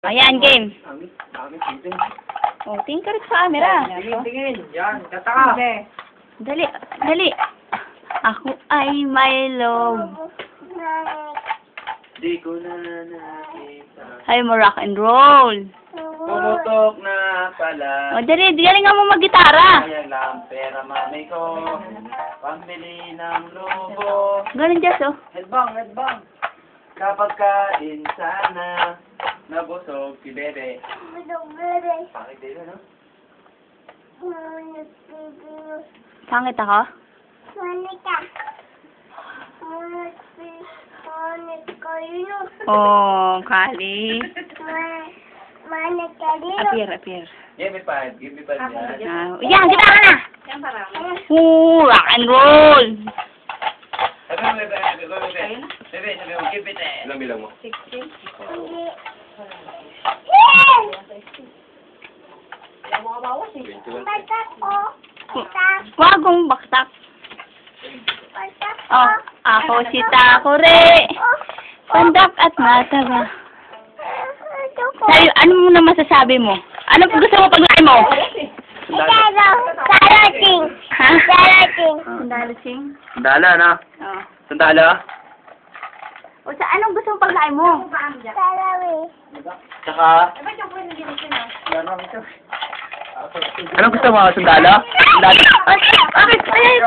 Ayan, game. Oh, tingin ka rin sa camera. Tingin. Yan, kataka. Dali, dali. Ako ay may love. Di ko na nakita. Ay mo rock and roll. Pumutok na pala. O, dali, galingan mo mag-gitara. Kaya lang pera mami ko. Pambili ng lobo. Galing, Jess, oh. Headbang. Kapag kain sana. Nabusog si Bebe. Bakit dito, no? Pangit ako? Oh, Kali. Appear. Give me five yan. Yan, gitara na! Rock and roll! Bebe, give me that. Ilang bilang mo? Wag kong baksak. Oh, ako si Takore. Pandak at mataba. Sabi, ano mo na masasabi mo? Ano gusto mo paglain mo? Darating. Ha? Darating. Sandalasing? Sandala, na? Oo. Sandala? O sa anong gusto mo paglain mo? Darawi. Tsaka? Anong gusto mo? Sandala? Sandala? Ay!